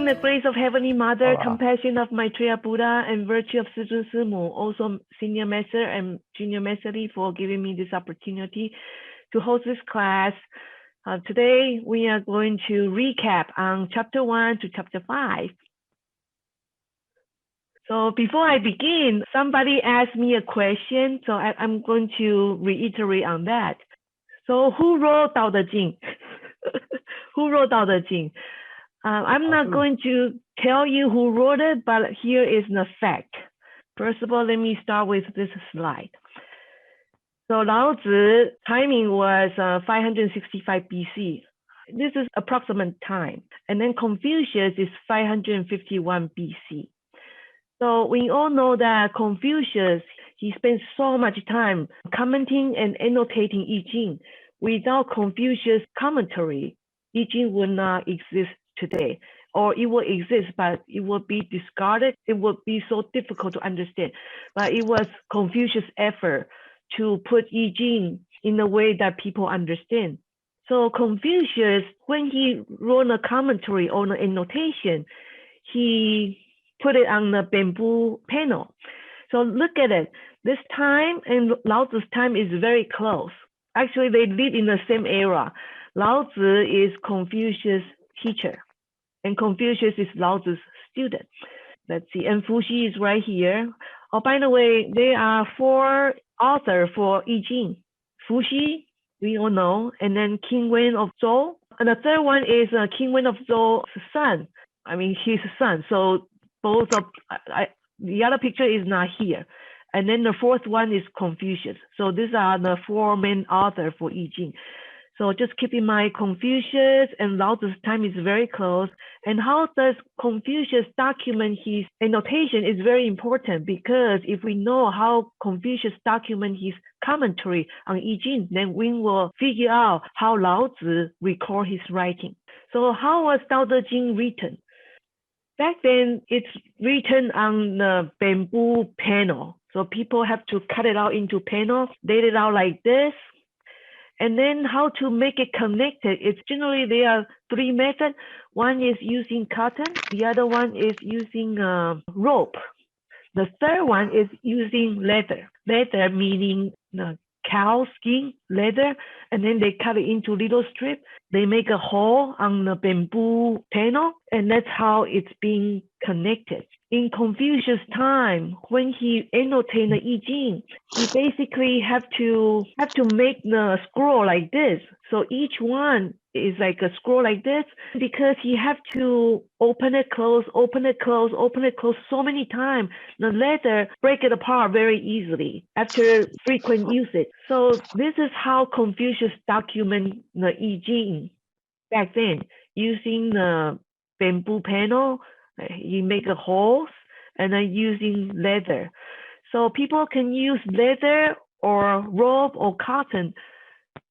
Asking the grace of Heavenly Mother, 好吧。 compassion of Maitreya Buddha, and virtue of Sister Simu, also Senior Master and Junior Master Lee, for giving me this opportunity to host this class. Today, we are going to recap on Chapter 1 to Chapter 5. So before I begin, somebody asked me a question, so I'm going to reiterate on that. So who wrote Tao Te Ching? Who wrote Tao Te Ching? I'm not going to tell you who wrote it, but here is the fact. First of all, let me start with this slide. So Lao Tzu timing was 565 BC. This is approximate time. And then Confucius is 551 BC. So we all know that Confucius, he spent so much time commenting and annotating I Ching. Without Confucius' commentary, I Ching would not exist today, or it will exist, but it will be discarded. It would be so difficult to understand. But it was Confucius' effort to put I Ching in a way that people understand. So Confucius, when he wrote a commentary on the annotation, he put it on the bamboo panel. So look at it. This time and Lao Tzu's time is very close. Actually, they live in the same era. Lao Tzu is Confucius' teacher, and Confucius is Lao Tzu's student. Let's see, and Fuxi is right here. Oh, by the way, there are 4 authors for I Ching. Fuxi, we all know, and then King Wen of Zhou. And the third one is King Wen of Zhou's son. I mean, his son. So both of, the other picture is not here. And then the fourth one is Confucius. So these are the 4 main authors for I Ching. So just keep in mind, Confucius and Lao Tzu's time is very close. And how does Confucius document his annotation is very important, because if we know how Confucius document his commentary on I Ching, then we will figure out how Lao Tzu record his writing. So how was Tao Te Ching written? Back then, it's written on the bamboo panel. So people have to cut it out into panels, lay it out like this. And then how to make it connected. It's generally there are 3 methods. One is using cotton. The other one is using rope. The third one is using leather. Leather meaning cow skin leather, and then they cut it into little strips. They make a hole on the bamboo panel, and that's how it's being connected. In Confucius' time, when he annotated the I Ching, he basically have to make the scroll like this. So each one is like a scroll like this, because he have to open it, close, open it, close, open it, close so many times. The leather break it apart very easily after frequent usage. So this is how Confucius document the I Ching back then, using the bamboo panel. You make a holes, and then using leather. So people can use leather or rope or cotton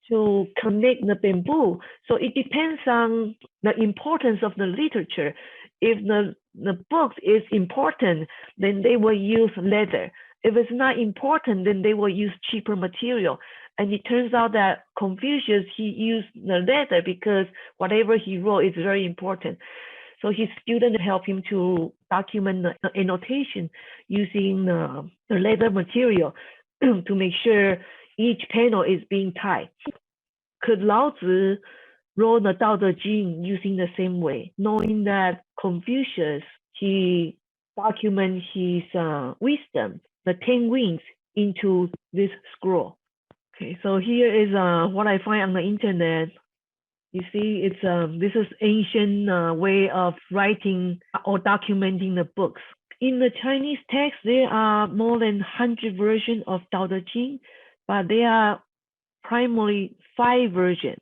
to connect the bamboo. So it depends on the importance of the literature. If the book is important, then they will use leather. If it's not important, then they will use cheaper material. And it turns out that Confucius, he used the leather because whatever he wrote is very important. So his student helped him to document the annotation using the leather material to make sure each panel is being tied. Could Lao Tzu wrote the Tao Te Ching using the same way, knowing that Confucius, he document his wisdom, the 10 wings, into this scroll? Okay, so here is what I find on the internet. You see, it's this is ancient way of writing or documenting the books. In the Chinese text, there are more than 100 versions of Tao Te Ching, but there are primarily 5 versions.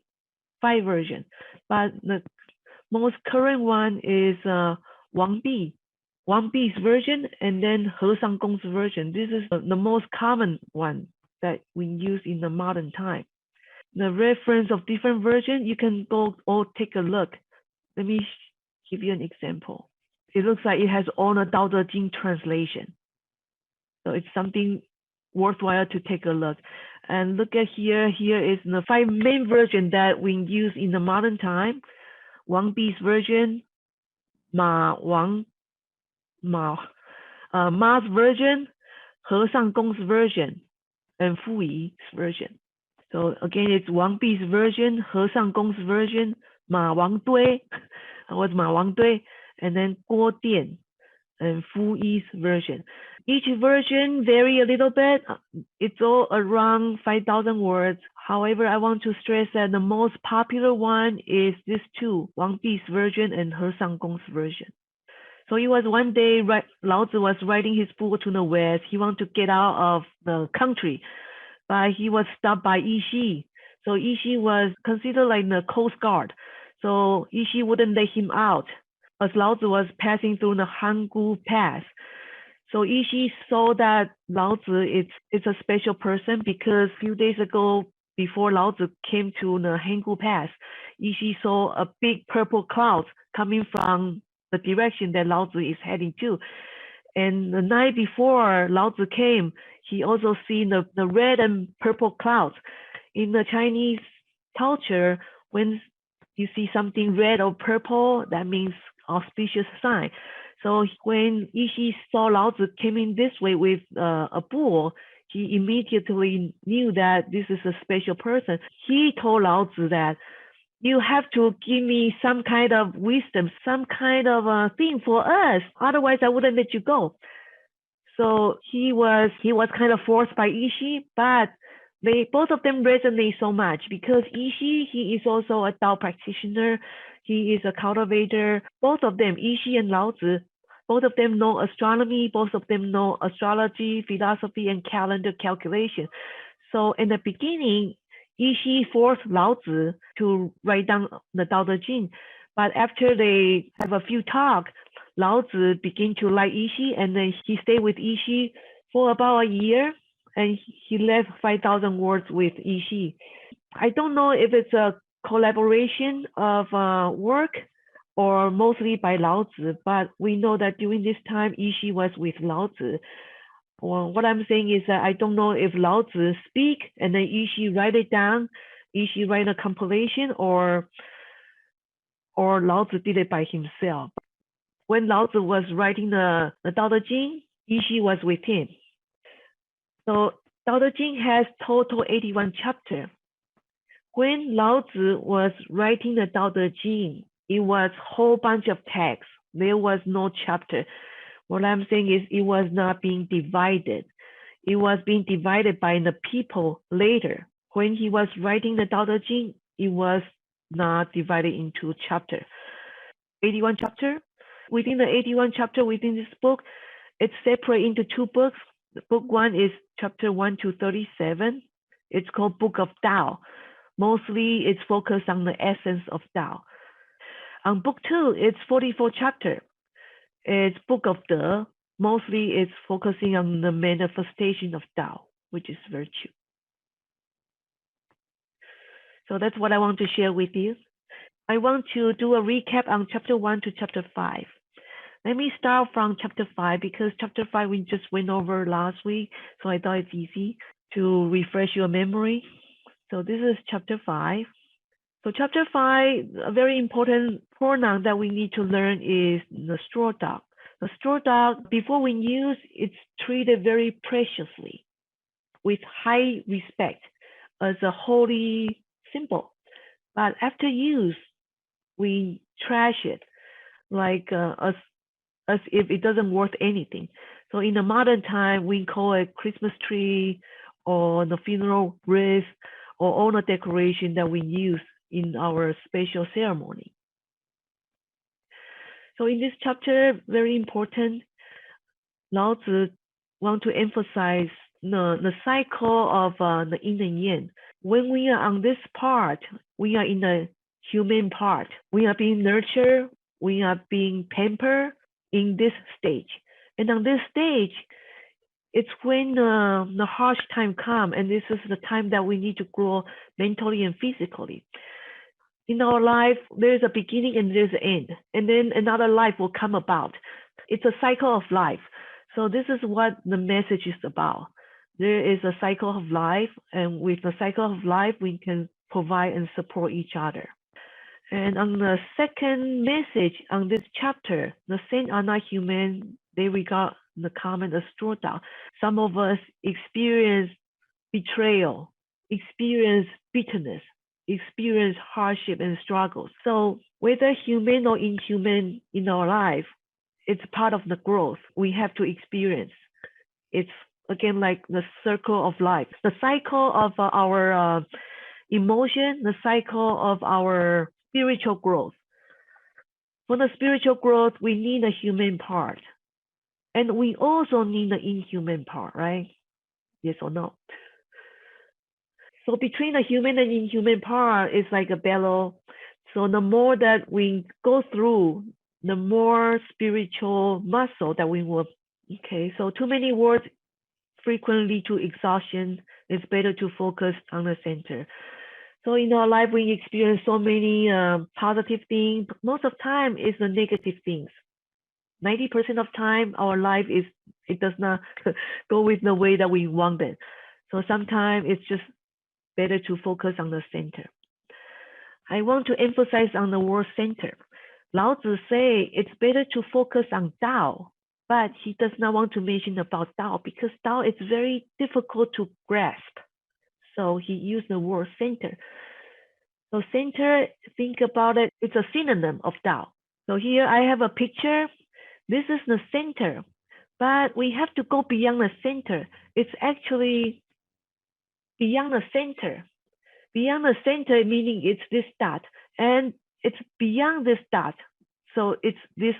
But the most current one is Wang Bi's version, and then He Sangong's version. This is the most common one that we use in the modern time. The reference of different versions, you can go or take a look. Let me give you an example. It looks like it has all the Tao Te Ching translation. So it's something worthwhile to take a look. And look at here. Here is the 5 main versions that we use in the modern time. Wang Bi's version, Ma's version, 和尚公's version, and Fu Yi's version. So again, it's Wang Bi's version, 和尚公's version, Ma Wang Dui was Ma Wang Dui, and then Guo Dian and Fu Yi's version. Each version vary a little bit. It's all around 5,000 words. However, I want to stress that the most popular one is these two, Wang Bi's version and He Shangong's version. So it was one day, Lao Tzu was riding his bull to the west. He wanted to get out of the country, but he was stopped by Yishi. So Yishi was considered like the Coast Guard. So Yishi wouldn't let him out as Lao Tzu was passing through the Hangu Pass. So Yishi saw that Lao Tzu is a special person because a few days ago, before Lao Tzu came to the Hangu Pass, Yishi saw a big purple cloud coming from the direction that Lao Tzu is heading to. And the night before Lao Tzu came, he also seen the red and purple clouds. In the Chinese culture, when you see something red or purple, that means auspicious sign. So when Yishi saw Lao Tzu coming this way with a bull, he immediately knew that this is a special person. He told Lao Tzu that you have to give me some kind of wisdom, some kind of thing for us. Otherwise, I wouldn't let you go. So he was kind of forced by Yishi, but both of them resonate so much because Yishi, he is also a Tao practitioner. He is a cultivator. Both of them, Yishi and Lao Tzu, both of them know astronomy. Both of them know astrology, philosophy, and calendar calculation. So in the beginning, Yishi forced Lao Tzu to write down the Tao Te Ching. But after they have a few talks, Lao Tzu began to like Yishi, and then he stayed with Yishi for about a year, and he left 5,000 words with Yishi. I don't know if it's a collaboration of work or mostly by Lao Tzu, but we know that during this time, Yishi was with Lao Tzu. Well, what I'm saying is that I don't know if Lao Tzu speak and then Yishi write it down, Yishi write a compilation, or Lao Tzu did it by himself. When Lao Tzu was writing the Tao Te Ching, Yishi was with him. So Tao Te Ching has total 81 chapters. When Lao Tzu was writing the Tao Te Ching, it was a whole bunch of text. There was no chapter. What I'm saying is it was not being divided. It was being divided by the people later. When he was writing the Tao Te Ching, it was not divided into chapters. 81 chapter. Within the 81 chapter within this book, it's separated into two books. Book one is chapter 1 to 37. It's called Book of Tao. Mostly it's focused on the essence of Tao. On book two, it's 44 chapters. It's Book of De. Mostly it's focusing on the manifestation of Tao, which is virtue. So that's what I want to share with you. I want to do a recap on chapter 1 to chapter 5. Let me start from chapter 5 because chapter 5 we just went over last week, so I thought it's easy to refresh your memory. So this is chapter 5. So chapter 5, a very important pronoun that we need to learn is the straw dog. The straw dog, before we use, it's treated very preciously with high respect as a holy symbol. But after use, we trash it like as if it doesn't worth anything. So in the modern time, we call it Christmas tree or the funeral wreath or all the decoration that we use in our special ceremony. So in this chapter, very important, Lao Tzu want to emphasize the cycle of the Yin and Yin. When we are on this part, we are in the human part. We are being nurtured, we are being pampered in this stage. And on this stage, it's when the harsh time comes, and this is the time that we need to grow mentally and physically. In our life, there's a beginning and there's an end, and then another life will come about. It's a cycle of life. So this is what the message is about. There is a cycle of life, and with the cycle of life, we can provide and support each other. And on the second message on this chapter, the saints are not human. They regard the common as straw Tao. Some of us experience betrayal, experience bitterness, experience hardship and struggles. So whether human or inhuman in our life, it's part of the growth we have to experience. It's again like the circle of life, the cycle of our emotion, the cycle of our spiritual growth. For the spiritual growth, we need a human part. And we also need the inhuman part, right? Yes or no? So between the human and inhuman part is like a battle. So the more that we go through, the more spiritual muscle that we will. Okay, so too many words frequently lead to exhaustion. It's better to focus on the center. So in our life, we experience so many positive things. Most of the time, it's the negative things. 90% of time, our life it does not go with the way that we want it. So sometimes it's just better to focus on the center. I want to emphasize on the word center. Lao Tzu say it's better to focus on Dao, but he does not want to mention about Dao because Dao is very difficult to grasp. So he used the word center. So center, think about it, it's a synonym of Dao. So here I have a picture. This is the center, but we have to go beyond the center. It's actually beyond the center. Beyond the center, meaning it's this dot, and it's beyond this dot. So it's this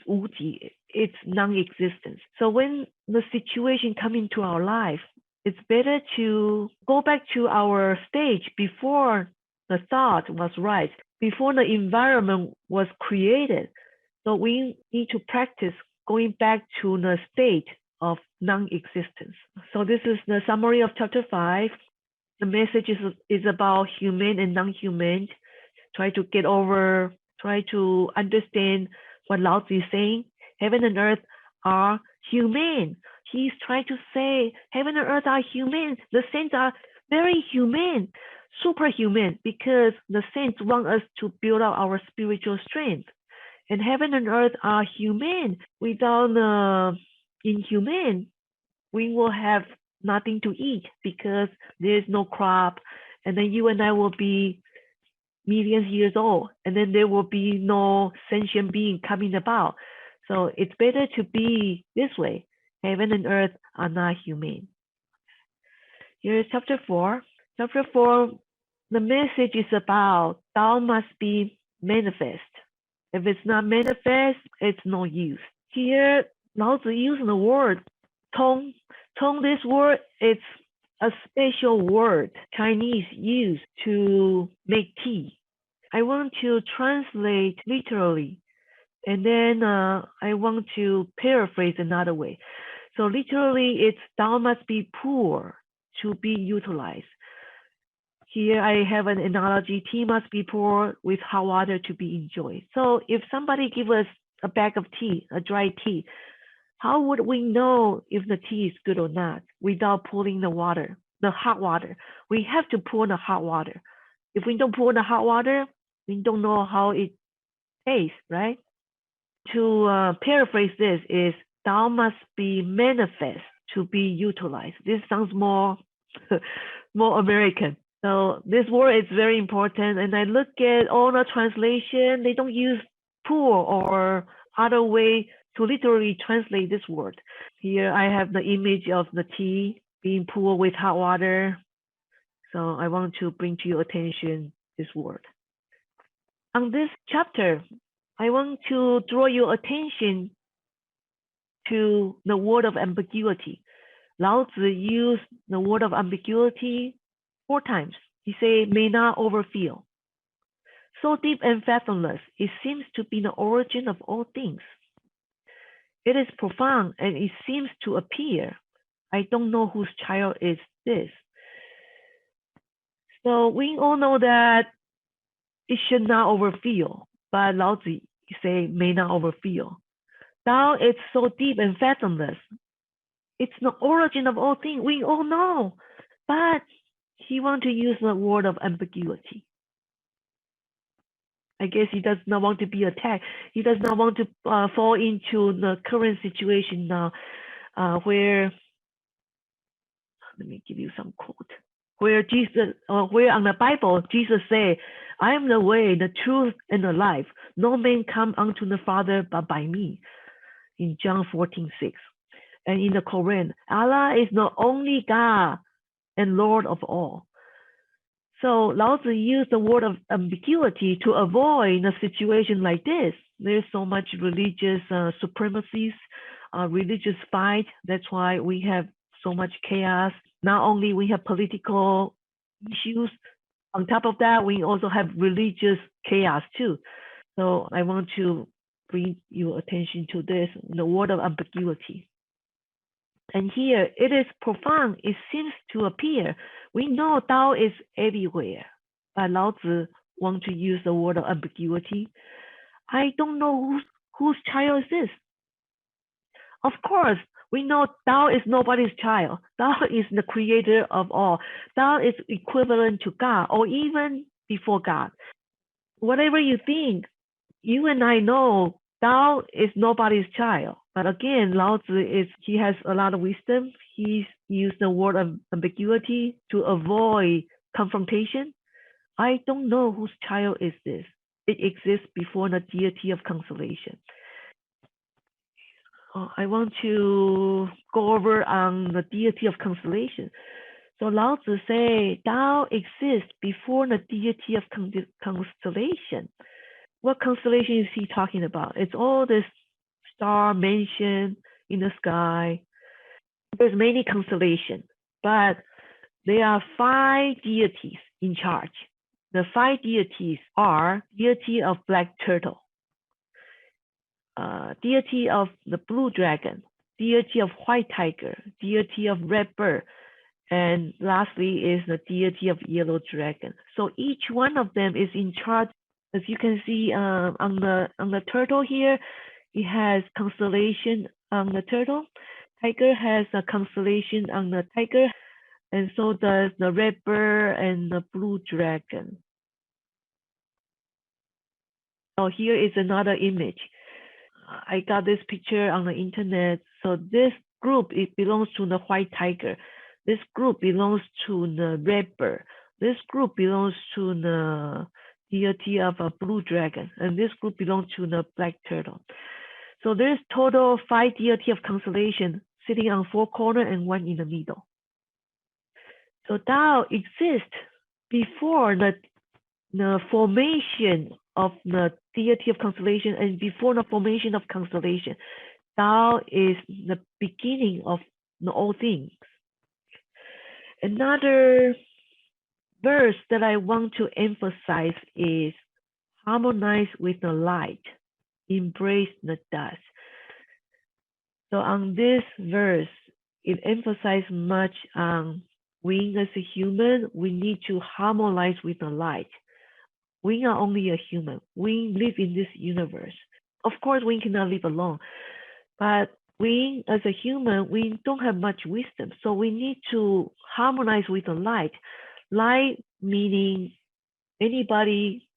wuji, it's non-existence. So when the situation comes into our life, it's better to go back to our stage before the thought was right, before the environment was created. So we need to practice going back to the state of non-existence. So this is the summary of chapter 5. The message is about human and non-human. Try to understand what Lao Tzu is saying. Heaven and earth are human. He's trying to say heaven and earth are human. The saints are very human, superhuman, because the saints want us to build up our spiritual strength. And heaven and earth are human. Without inhuman, we will have nothing to eat because there's no crop. And then you and I will be millions of years old. And then there will be no sentient being coming about. So it's better to be this way. Heaven and earth are not human. Here is chapter 4. Chapter 4, the message is about Tao must be manifest. If it's not manifest, it's no use. Here, Lao Tzu using the word tong. Tong, this word, it's a special word Chinese use to make tea. I want to translate literally, and then I want to paraphrase another way. So literally, it's Tao must be poor to be utilized. Here I have an analogy, tea must be poured with hot water to be enjoyed. So if somebody give us a bag of tea, a dry tea, how would we know if the tea is good or not without pouring the water, the hot water? We have to pour the hot water. If we don't pour the hot water, we don't know how it tastes, right? To paraphrase this is, Tao must be manifest to be utilized. This sounds more, more American. So this word is very important. And I look at all the translation, they don't use pour or other way to literally translate this word. Here I have the image of the tea being poured with hot water. So I want to bring to your attention this word. On this chapter, I want to draw your attention to the word of ambiguity. Lao Tzu used the word of ambiguity 4 times. He said, may not overfeel. So deep and fathomless, it seems to be the origin of all things. It is profound and it seems to appear. I don't know whose child is this. So we all know that it should not overfeel, but Lao Tzu say may not overfeel. Tao is so deep and fathomless. It's the origin of all things. We all know, but he wants to use the word of ambiguity. I guess he does not want to be attacked. He does not want to fall into the current situation now, where, let me give you some quote, where Jesus, where on the Bible, Jesus say, I am the way, the truth, and the life. No man come unto the Father but by me, in John 14:6. And in the Quran, Allah is the only God and Lord of all. So Lao Tzu used the word of ambiguity to avoid a situation like this. There's so much religious supremacies, religious fight. That's why we have so much chaos. Not only we have political issues, on top of that, we also have religious chaos too. So I want to bring your attention to this, the word of ambiguity. And here it is profound. It seems to appear. We know Tao is everywhere, but Lao Tzu wants to use the word of ambiguity. I don't know whose child is this. Of course, we know Tao is nobody's child. Tao is the creator of all. Tao is equivalent to God or even before God. Whatever you think, you and I know Tao is nobody's child. But again, Lao Tzu he has a lot of wisdom. He's used the word of ambiguity to avoid confrontation. I don't know whose child is this. It exists before the deity of consolation. I want to go over on the deity of consolation. So Lao Tzu say Tao exists before the deity of constellation. What constellation is he talking about? It's all this star mansion in the sky. There's many constellations, but there are 5 deities in charge. The 5 deities are deity of black turtle, deity of the blue dragon, deity of white tiger, deity of red bird, and lastly is the deity of yellow dragon. So each one of them is in charge. As you can see on the turtle here, it has constellation on the turtle. Tiger has a constellation on the tiger, and so does the red bird and the blue dragon. Oh, here is another image. I got this picture on the internet. So this group, it belongs to the white tiger. This group belongs to the red bird. This group belongs to the deity of a blue dragon, and this group belongs to the black turtle. So there's total 5 deity of constellation sitting on 4 corners and 1 in the middle. So Tao exists before the formation of the deity of constellation and before the formation of constellation. Tao is the beginning of all things. Another verse that I want to emphasize is harmonize with the light, embrace the dust. So on this verse, it emphasizes much on we as a human, we need to harmonize with the light. We are only a human. We live in this universe. Of course, we cannot live alone, but we as a human, we don't have much wisdom. So we need to harmonize with the light. Light meaning anybody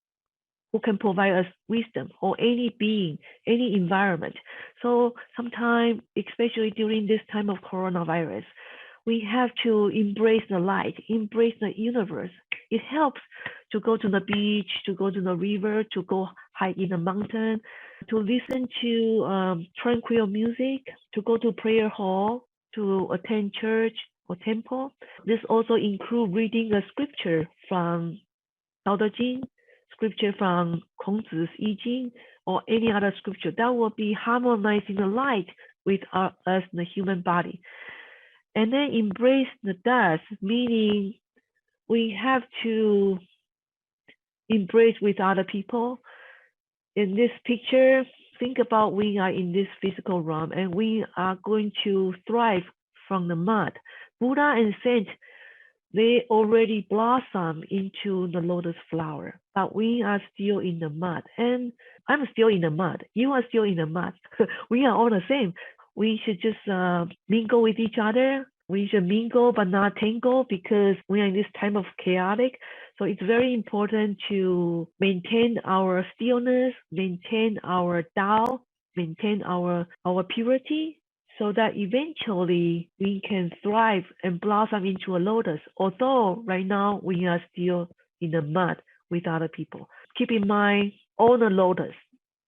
who can provide us wisdom, or any being, any environment. So sometimes, especially during this time of coronavirus, we have to embrace the light, embrace the universe. It helps to go to the beach, to go to the river, to go hike in the mountain, to listen to tranquil music, to go to prayer hall, to attend church or temple. This also includes reading a scripture from Tao Te Ching, scripture from Kongzi's I Ching, or any other scripture. That will be harmonizing the light with us, the human body. And then embrace the dust, meaning we have to embrace with other people. In this picture, think about we are in this physical realm and we are going to thrive from the mud. Buddha and saint, they already blossom into the lotus flower, but we are still in the mud. And I'm still in the mud. You are still in the mud. We are all the same. We should just mingle with each other. We should mingle but not tangle, because we are in this time of chaotic. So it's very important to maintain our stillness, maintain our Tao, maintain our purity, so that eventually we can thrive and blossom into a lotus. Although right now we are still in the mud with other people. Keep in mind, all the lotus,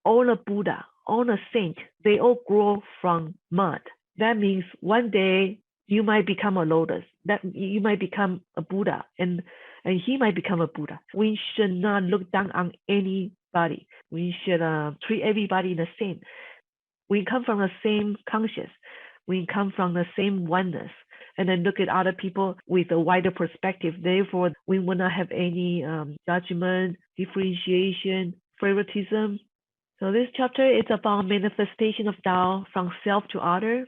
all the Buddha, all the saint, they all grow from mud. That means one day you might become a lotus, that you might become a Buddha, and he might become a Buddha. We should not look down on anybody. We should treat everybody the same. We come from the same conscious. We come from the same oneness. And then look at other people with a wider perspective. Therefore, we will not have any judgment, differentiation, favoritism. So this chapter is about manifestation of Tao from self to other.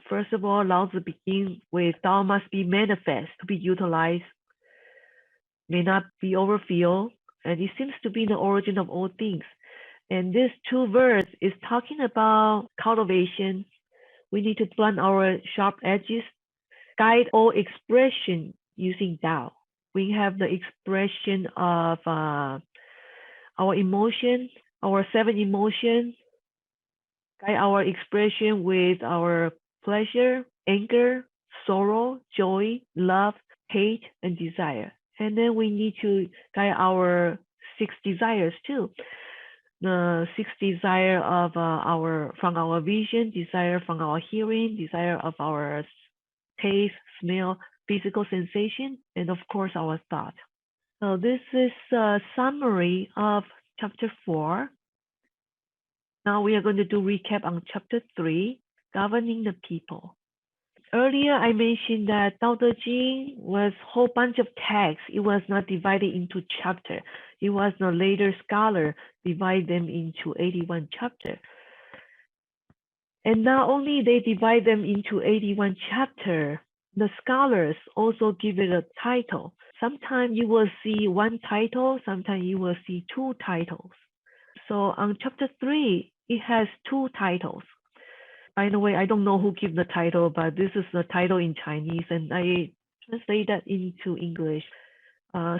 First of all, Lao Tzu begins with Tao must be manifest to be utilized, may not be overfilled, and it seems to be the origin of all things. And this two verse is talking about cultivation. We need to blunt our sharp edges, guide all expression using Tao. We have the expression of our emotion, our 7 emotions, guide our expression with our pleasure, anger, sorrow, joy, love, hate, and desire. And then we need to guide our 6 desires too. The 6 desire of from our vision, desire from our hearing, desire of our taste, smell, physical sensation, and of course our thought. So this is a summary of chapter 4. Now we are going to do recap on chapter 3, governing the people. Earlier I mentioned that Tao Te Ching was a whole bunch of texts. It was not divided into chapters. It was the later scholar divide them into 81 chapters. And not only they divide them into 81 chapters, the scholars also give it a title. Sometimes you will see 1 title, sometimes you will see 2 titles. So on chapter 3, it has 2 titles. By the way, I don't know who gave the title, but this is the title in Chinese, and I translate that into English.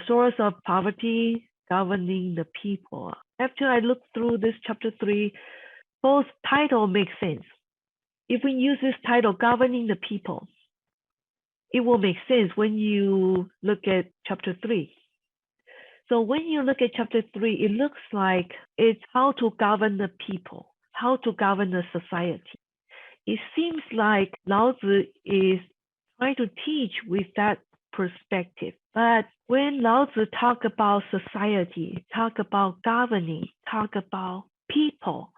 Source of Poverty, Governing the People. After I look through this chapter 3, both titles make sense. If we use this title, Governing the People, it will make sense when you look at chapter 3. So when you look at chapter 3, it looks like it's how to govern the people, how to govern the society. It seems like Lao Tzu is trying to teach with that perspective. But when Lao Tzu talk about society, talk about governing, talk about people,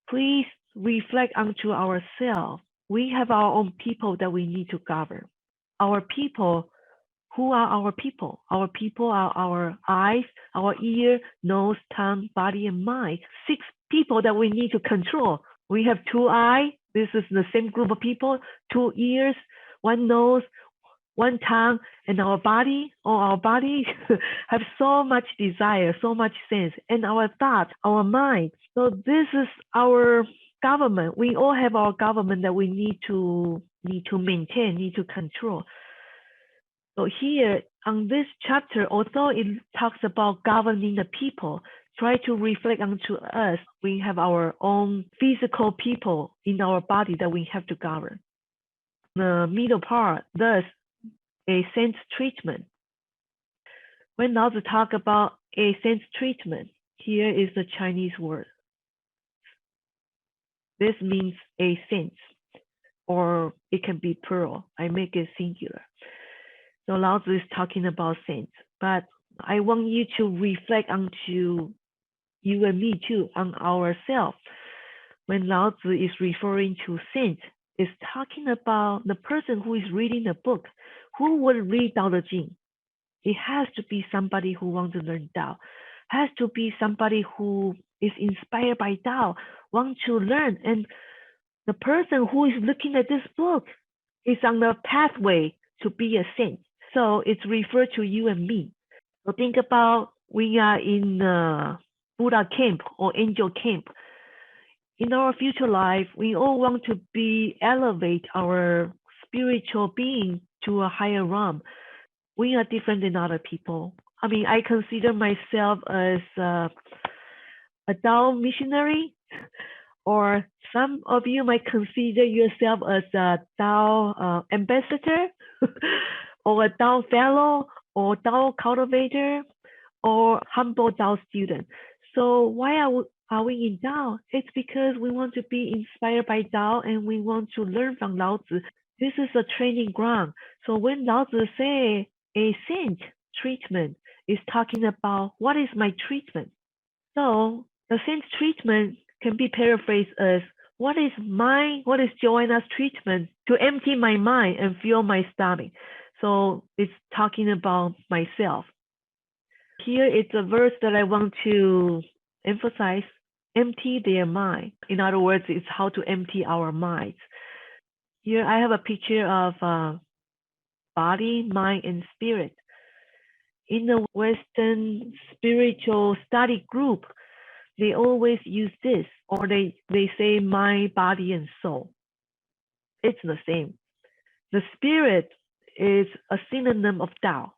please reflect onto ourselves. We have our own people that we need to govern. Our people, who are our people? Our people are our eyes, our ear, nose, tongue, body, and mind. 6 people that we need to control. We have 2 eyes. This is the same group of people, 2 ears, 1 nose, 1 tongue, and our body, our body have so much desire, so much sense, and our thoughts, our mind. So this is our government. We all have our government that we need to maintain, need to control. So here on this chapter, although it talks about governing the people, try to reflect onto us. We have our own physical people in our body that we have to govern. The middle part, thus, a sense treatment. When Lao Tzu talk about a sense treatment, here is the Chinese word. This means a sense, or it can be plural. I make it singular. So Lao Tzu is talking about sense, but I want you to reflect onto you and me too, on ourselves. When Lao Tzu is referring to sense, is talking about the person who is reading the book. Who would read Tao Te Ching? It has to be somebody who wants to learn Tao. Has to be somebody who is inspired by Tao, wants to learn. And the person who is looking at this book is on the pathway to be a saint. So it's referred to you and me. So think about we are in Buddha camp or angel camp. In our future life, we all want to elevate our spiritual being to a higher realm. we are different than other people. I mean, I consider myself as a Dao missionary, or some of you might consider yourself as a Dao ambassador, or a Dao fellow, or Dao cultivator, or humble Dao student. So why are we in Dao? It's because we want to be inspired by Dao and we want to learn from Lao Tzu. This is a training ground. So when Lao Tzu say a saint treatment is talking about what is my treatment. So the saint's treatment can be paraphrased as what is Joanna's treatment to empty my mind and fill my stomach. So it's talking about myself. Here is a verse that I want to emphasize: empty their mind. In other words, it's how to empty our minds. Here I have a picture of body, mind, and spirit. In the Western spiritual study group, they always use this, or they say mind, body, and soul. It's the same. The spirit is a synonym of Tao.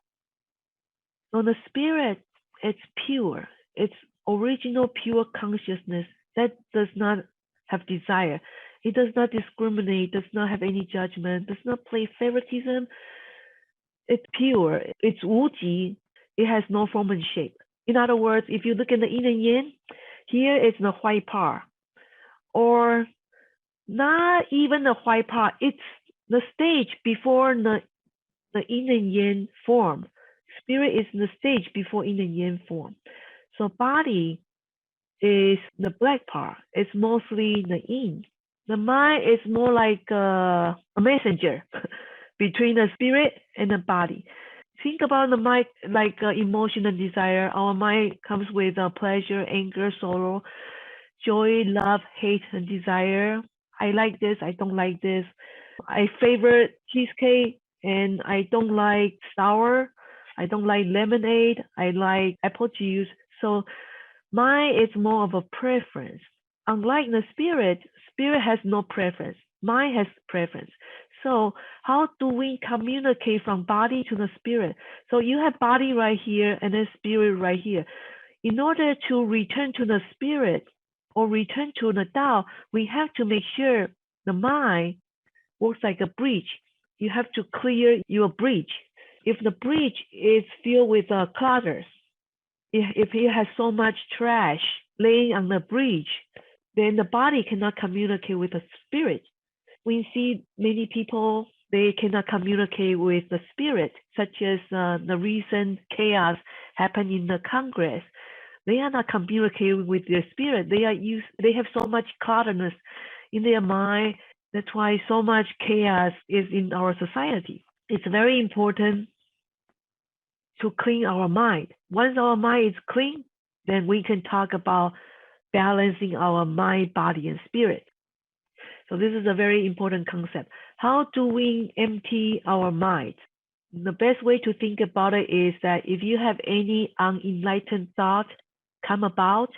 So the spirit, it's pure. It's original pure consciousness that does not have desire. It does not discriminate, does not have any judgment, does not play favoritism. It's pure. It's wuji. It has no form and shape. In other words, if you look at the Indian Yin, here is the white part, or not even the white part. It's the stage before the Indian Yin form. Spirit is the stage before Indian Yin form. So body is the black part. It's mostly the yin. The mind is more like a messenger between the spirit and the body. Think about the mind like emotion and desire. Our mind comes with pleasure, anger, sorrow, joy, love, hate, and desire. I like this, I don't like this. I favor cheesecake and I don't like sour. I don't like lemonade. I like apple juice. So mine is more of a preference. Unlike the spirit has no preference. Mind has preference. So how do we communicate from body to the spirit? So you have body right here and then spirit right here. In order to return to the spirit or return to the Tao, we have to make sure the mind works like a bridge. You have to clear your bridge. If the bridge is filled with clutters, if it has so much trash laying on the bridge, then the body cannot communicate with the spirit. We see many people, they cannot communicate with the spirit, such as the recent chaos happened in the Congress. They are not communicating with their spirit. They have so much clutterness in their mind. That's why so much chaos is in our society. It's very important to clean our mind. Once our mind is clean, then we can talk about balancing our mind, body, and spirit. So this is a very important concept. How do we empty our mind? The best way to think about it is that if you have any unenlightened thought come about,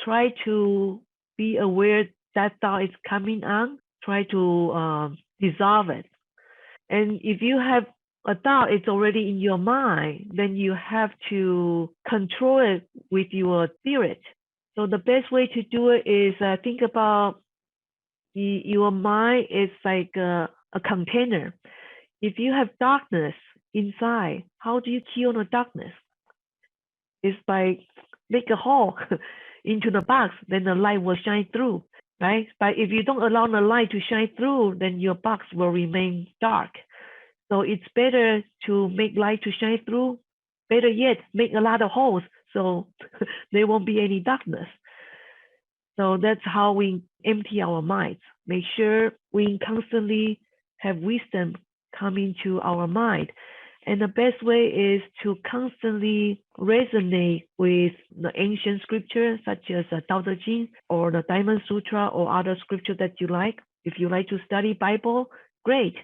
try to be aware that thought is coming on. Try to dissolve it. And if you have a thought, it's already in your mind, then you have to control it with your spirit. So the best way to do it is think about your mind is like a container. If you have darkness inside, how do you kill the darkness? It's by make a hole into the box, then the light will shine through, right? But if you don't allow the light to shine through, then your box will remain dark. So it's better to make light to shine through. Better yet, make a lot of holes so there won't be any darkness. So that's how we empty our minds. Make sure we constantly have wisdom coming to our mind. And the best way is to constantly resonate with the ancient scripture, such as the Tao Te Ching or the Diamond Sutra or other scripture that you like. If you like to study Bible, great.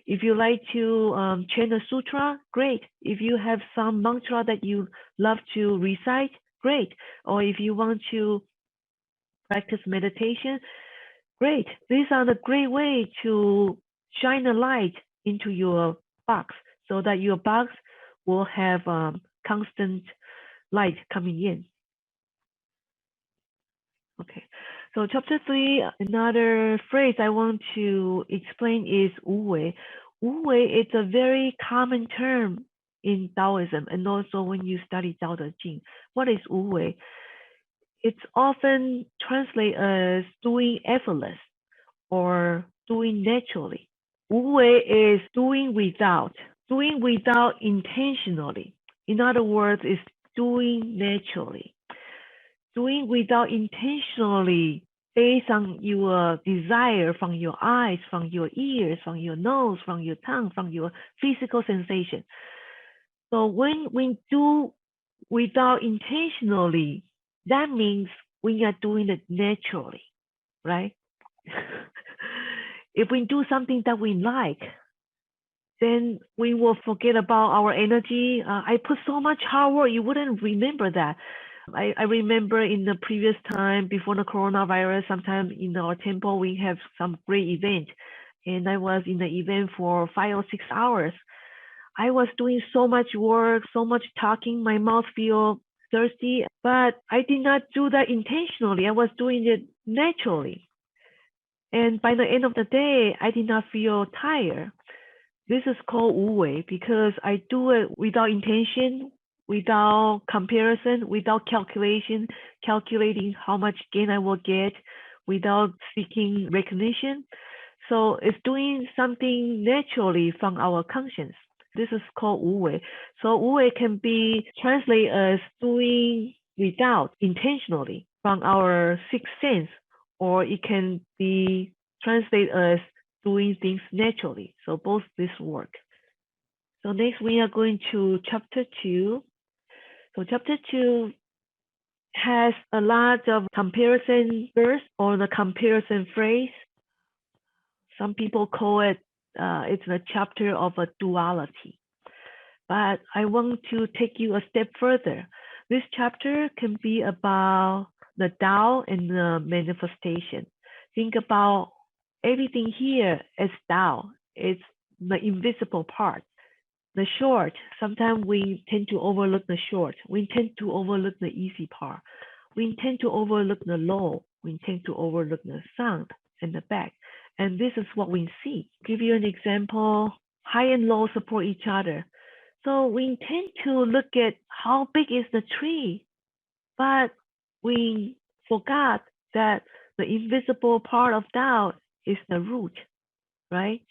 If you like to chant a sutra, great. If you have some mantra that you love to recite, great. Or if you want to practice meditation, great. These are the great way to shine a light into your box so that your box will have constant light coming in. Okay, so chapter 3, another phrase I want to explain is Wu Wei. Wu Wei is a very common term in Taoism, and also when you study Tao Te Ching. What is Wu Wei? It's often translated as doing effortless or doing naturally. Wu Wei is doing without intentionally. In other words, it's doing naturally. Doing without intentionally based on your desire from your eyes, from your ears, from your nose, from your tongue, from your physical sensation. So when we do without intentionally, that means we are doing it naturally, right? If we do something that we like, then we will forget about our energy. I put so much hard work, you wouldn't remember that. I remember in the previous time before the coronavirus, sometime in our temple, we have some great event. And I was in the event for 5 or 6 hours. I was doing so much work, so much talking, my mouth feel thirsty, but I did not do that intentionally. I was doing it naturally. And by the end of the day, I did not feel tired. This is called Wu Wei because I do it without intention, without comparison, without calculating how much gain I will get, without seeking recognition. So it's doing something naturally from our conscience. This is called Wu Wei. So Wu Wei can be translated as doing without intentionally from our sixth sense, or it can be translated as doing things naturally. So both this work. So next we are going to chapter 2. So chapter 2 has a lot of comparison verse or the comparison phrase. Some people call it, it's a chapter of a duality. But I want to take you a step further. This chapter can be about the Dao and the manifestation. Think about everything here as Dao. It's the invisible part. The short, sometimes we tend to overlook the short. We tend to overlook the easy part. We tend to overlook the low. We tend to overlook the sound and the back. And this is what we see. Give you an example. High and low support each other. So we tend to look at how big is the tree, but we forgot that the invisible part of Tao is the root, right?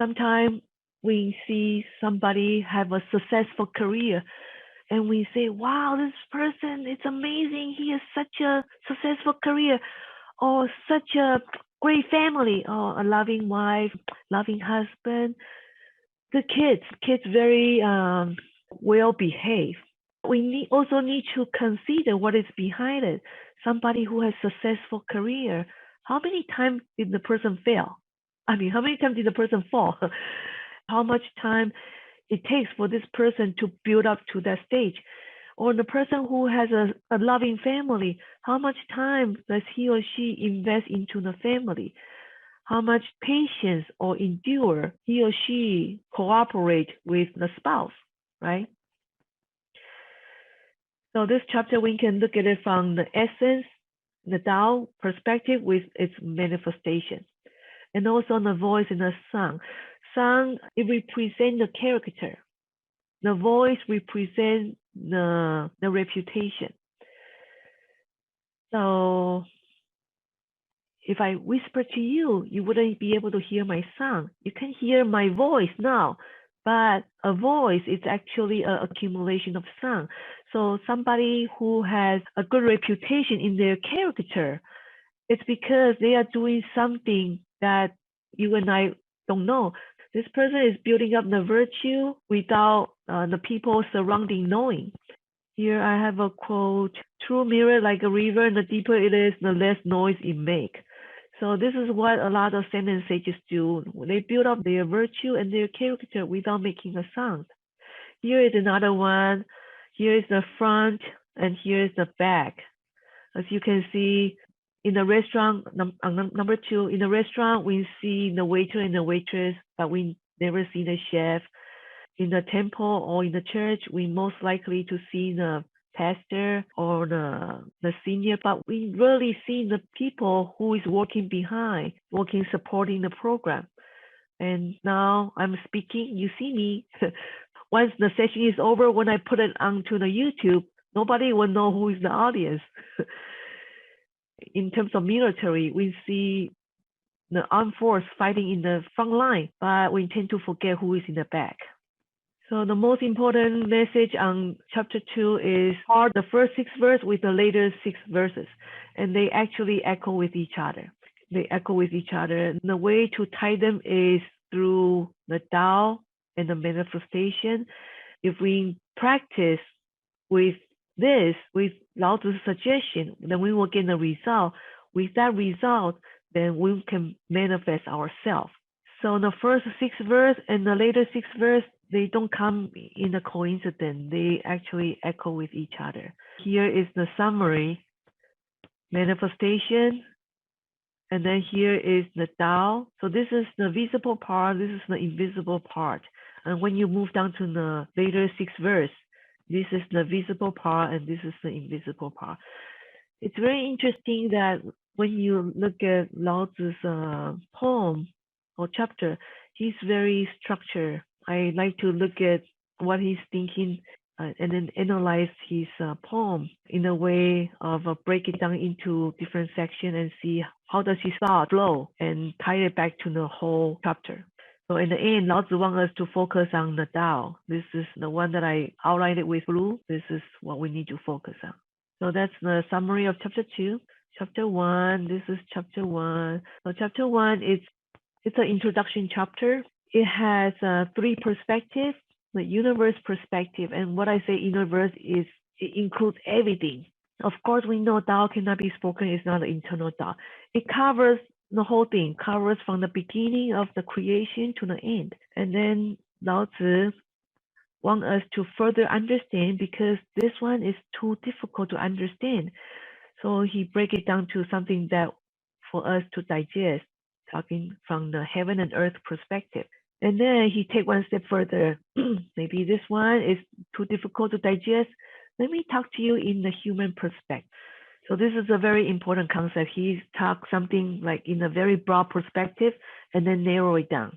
Sometimes we see somebody have a successful career and we say, wow, this person, it's amazing. He has such a successful career or such a great family or a loving wife, loving husband. The kids very well behaved. We also need to consider what is behind it. Somebody who has successful career, how many times did the person fail? I mean, how many times did the person fall? How much time it takes for this person to build up to that stage? Or the person who has a loving family, how much time does he or she invest into the family? How much patience or endure he or she cooperate with the spouse, right? So this chapter, we can look at it from the essence, the Tao perspective with its manifestation. And also the voice and the song. Song, it represents the character. The voice represents the reputation. So if I whisper to you, you wouldn't be able to hear my song. You can hear my voice now, but a voice is actually an accumulation of sound. So somebody who has a good reputation in their character, it's because they are doing something that you and I don't know. This person is building up the virtue without the people surrounding knowing. Here I have a quote, true mirror like a river, and the deeper it is, the less noise it makes. So this is what a lot of Zen and sages do. They build up their virtue and their character without making a sound. Here is another one. Here is the front, and here is the back. As you can see, in the restaurant, number 2, in the restaurant, we see the waiter and the waitress, but we never seen a chef. In the temple or in the church, we most likely to see the pastor or the senior, but we rarely see the people who is working behind, supporting the program. And now I'm speaking, you see me. Once the session is over, when I put it onto the YouTube, nobody will know who is the audience. In terms of military, we see the armed force fighting in the front line, but we tend to forget who is in the back. So the most important message on chapter 2 is the first 6 verses with the later 6 verses, and they actually echo with each other. They echo with each other. And the way to tie them is through the Tao and the manifestation. If we practice with this, with Lao Tzu's suggestion, then we will get a result. With that result, then we can manifest ourselves. So the first 6 verse and the later 6 verse, they don't come in a coincidence. They actually echo with each other. Here is the summary, manifestation, and then here is the Tao. So this is the visible part, this is the invisible part. And when you move down to the later 6 verse, this is the visible part and this is the invisible part. It's very interesting that when you look at Lao Tzu's poem or chapter, he's very structured. I like to look at what he's thinking and then analyze his poem in a way of break it down into different sections and see how does his thought flow and tie it back to the whole chapter. So in the end, Lao Tzu wants us to focus on the Tao. This is the one that I outlined it with blue. This is what we need to focus on. So that's the summary of chapter 2. Chapter 1, this is chapter 1. So chapter 1, it's an introduction chapter. It has 3 perspectives, the universe perspective. And what I say universe is, it includes everything. Of course, we know Tao cannot be spoken, it's not an internal Tao. It covers the whole thing, covers from the beginning of the creation to the end. And then Lao Tzu wants us to further understand because this one is too difficult to understand. So he break it down to something that for us to digest, talking from the heaven and earth perspective. And then he take one step further. Maybe this one is too difficult to digest. Let me talk to you in the human perspective. So this is a very important concept. He talks something like in a very broad perspective and then narrow it down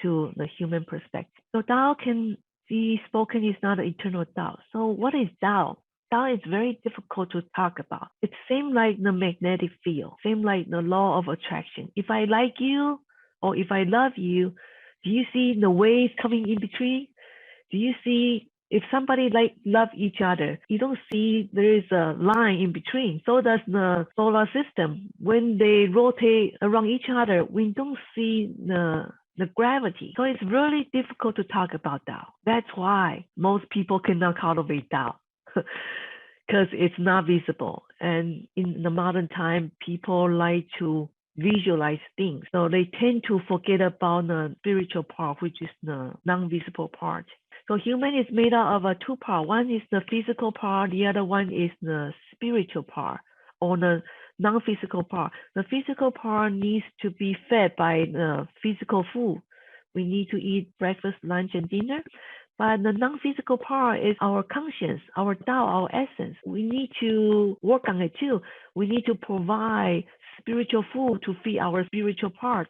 to the human perspective. So Tao can be spoken is not an eternal Tao. So what is Tao? Tao is very difficult to talk about. It's same like the magnetic field, same like the law of attraction. If I like you or if I love you, do you see the waves coming in between? Do you see if somebody love each other, you don't see there is a line in between. So does the solar system. When they rotate around each other, we don't see the gravity. So it's really difficult to talk about Tao. That's why most people cannot cultivate Tao because it's not visible. And in the modern time, people like to visualize things. So they tend to forget about the spiritual part, which is the non-visible part. So human is made out of 2 parts. One is the physical part, the other one is the spiritual part or the non-physical part. The physical part needs to be fed by the physical food. We need to eat breakfast, lunch, and dinner. But the non-physical part is our conscience, our Tao, our essence. We need to work on it too. We need to provide spiritual food to feed our spiritual part.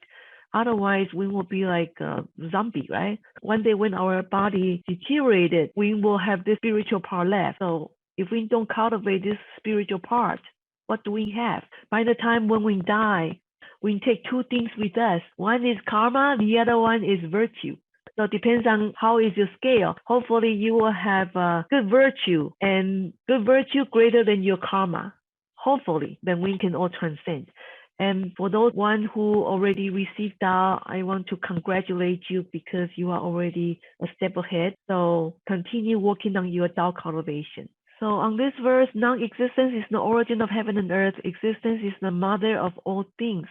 Otherwise, we will be like a zombie, right? One day when our body deteriorated, we will have this spiritual part left. So if we don't cultivate this spiritual part, what do we have? By the time when we die, we take 2 things with us. One is karma, the other one is virtue. So it depends on how is your scale. Hopefully you will have good virtue and good virtue greater than your karma. Hopefully, then we can all transcend. And for those one who already received Tao, I want to congratulate you because you are already a step ahead. So continue working on your Tao cultivation. So on this verse, non-existence is the origin of heaven and earth. Existence is the mother of all things.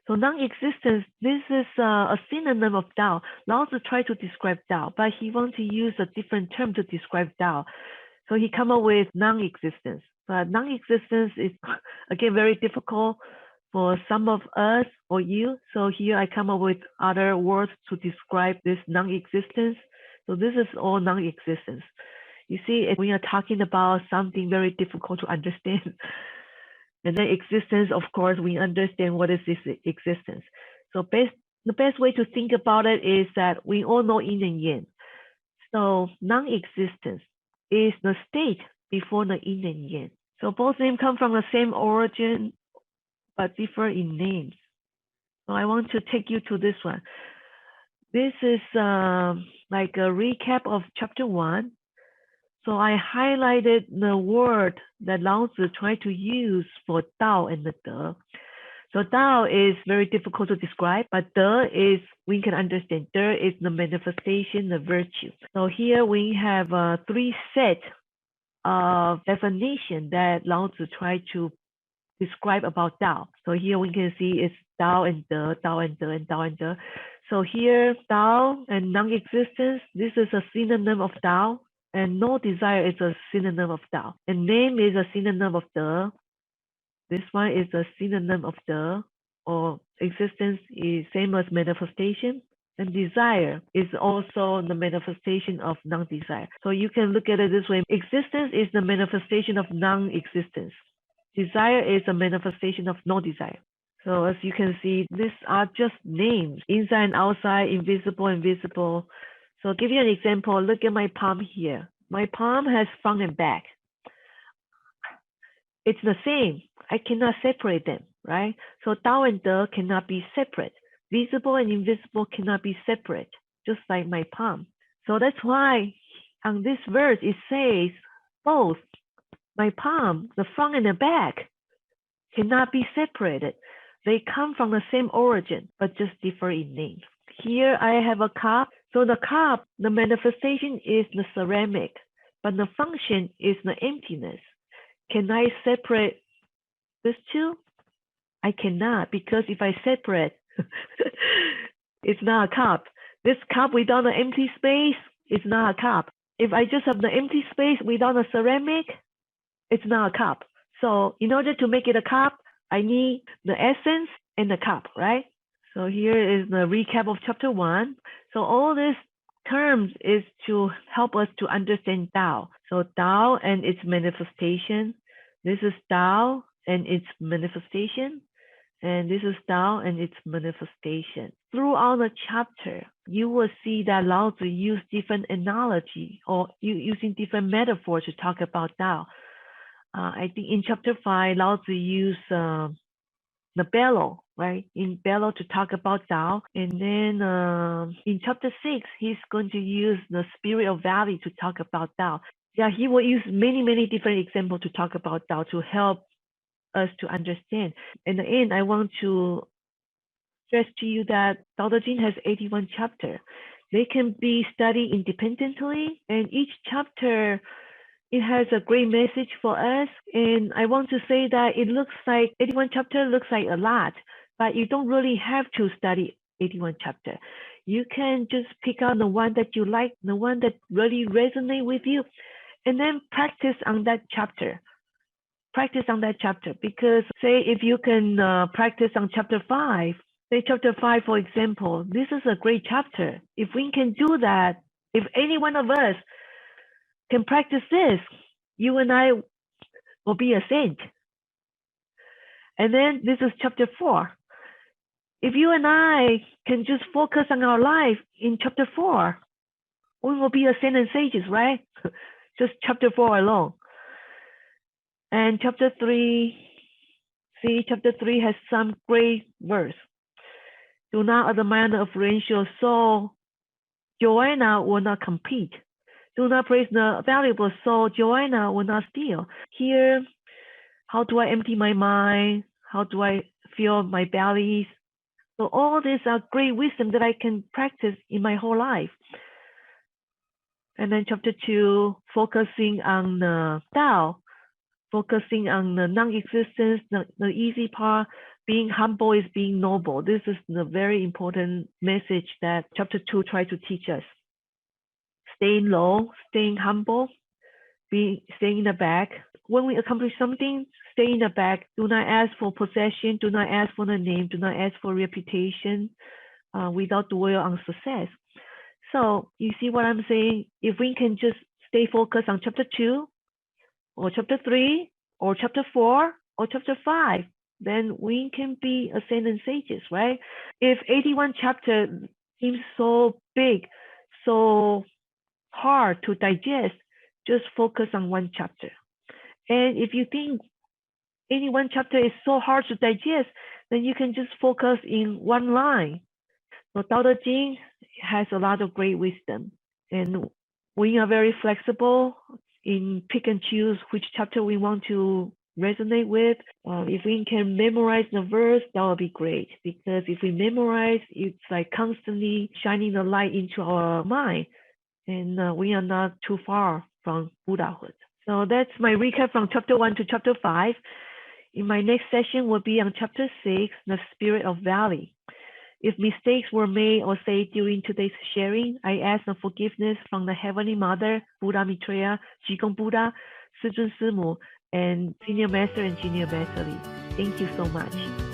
So non-existence, this is a synonym of Tao. Lao Tzu tried to describe Tao, but he wants to use a different term to describe Tao. So he come up with non-existence. But non-existence is, again, very difficult for some of us or you. So here I come up with other words to describe this non-existence. So this is all non-existence. You see, we are talking about something very difficult to understand. And then existence, of course, we understand what is this existence. So the best way to think about it is that we all know Yin and Yang. So non-existence is the state before the Yin and Yang. So both names come from the same origin, but differ in names. So I want to take you to this one. This is like a recap of chapter 1. So I highlighted the word that Lao Tzu tried to use for Dao and the De. So Dao is very difficult to describe, but De is, we can understand. De is the manifestation, the virtue. So here we have 3 sets of definition that Lao Tzu tried to describe about Dao. So here we can see it's Dao and De, Dao and De, and Dao and De. So here, Dao and non-existence, this is a synonym of Dao, and no desire is a synonym of Dao. And name is a synonym of De. This one is a synonym of De, or existence is same as manifestation. And desire is also the manifestation of non-desire. So you can look at it this way. Existence is the manifestation of non-existence. Desire is a manifestation of no desire. So as you can see, these are just names, inside and outside, invisible and visible. So I'll give you an example. Look at my palm here. My palm has front and back. It's the same. I cannot separate them, right? So Dao and De cannot be separate. Visible and invisible cannot be separate, just like my palm. So that's why on this verse it says both my palm, the front and the back, cannot be separated. They come from the same origin, but just differ in name. Here I have a cup. So the cup, the manifestation is the ceramic, but the function is the emptiness. Can I separate these two? I cannot, because if I separate, it's not a cup. This cup without an empty space is not a cup. If I just have the empty space without a ceramic, it's not a cup. So in order to make it a cup, I need the essence and the cup, right? So here is the recap of chapter 1. So all these terms is to help us to understand Tao. So Tao and its manifestation. This is Tao and its manifestation. And this is Tao and its manifestation. Throughout the chapter, you will see that Lao Tzu used different analogy or using different metaphors to talk about Tao. I think in chapter 5, Lao Tzu used the bellow, right? In bellow to talk about Tao. And then in chapter 6, he's going to use the spirit of valley to talk about Tao. Yeah, he will use many different examples to talk about Tao to help us to understand. In the end, I want to stress to you that Tao Te Ching has 81 chapters. They can be studied independently, and each chapter, it has a great message for us. And I want to say that it looks like 81 chapter looks like a lot, but you don't really have to study 81 chapter. You can just pick out the one that you like, the one that really resonates with you, and then practice on that chapter. Practice on that chapter, because say if you can practice on chapter 5, say chapter 5, for example, this is a great chapter. If we can do that, if any one of us can practice this, you and I will be a saint. And then this is chapter 4. If you and I can just focus on our life in chapter 4, we will be a saint and sages, right? Just chapter 4 alone. And chapter 3, see, chapter 3 has some great verse. Do not admire the appearance of soul. Joanna will not compete. Do not praise the valuable soul. Joanna will not steal. Here, how do I empty my mind? How do I fill my bellies? So all these are great wisdom that I can practice in my whole life. And then chapter 2, focusing on the Tao, focusing on the non-existence, the easy part. Being humble is being noble. This is the very important message that chapter 2 tries to teach us. Staying low, staying humble, staying in the back. When we accomplish something, stay in the back. Do not ask for possession. Do not ask for the name. Do not ask for reputation without dwell on success. So you see what I'm saying? If we can just stay focused on chapter 2 or chapter 3 or chapter 4 or chapter 5, then we can be ascended sages, right? If 81 chapter seems so big, so hard to digest, just focus on one chapter. And if you think any one chapter is so hard to digest, then you can just focus in one line. So Tao Te Ching has a lot of great wisdom, and we are very flexible in pick and choose which chapter we want to resonate with. If we can memorize the verse, that would be great, because if we memorize, it's like constantly shining the light into our mind, and we are not too far from Buddhahood. So that's my recap from chapter 1 to chapter 5. In my next session will be on chapter 6, the spirit of valley. If mistakes were made or said during today's sharing, I ask for forgiveness from the Heavenly Mother, Buddha Maitreya, Jigong Buddha, Sijun Simu, and Senior Master and Junior Master Li. Thank you so much.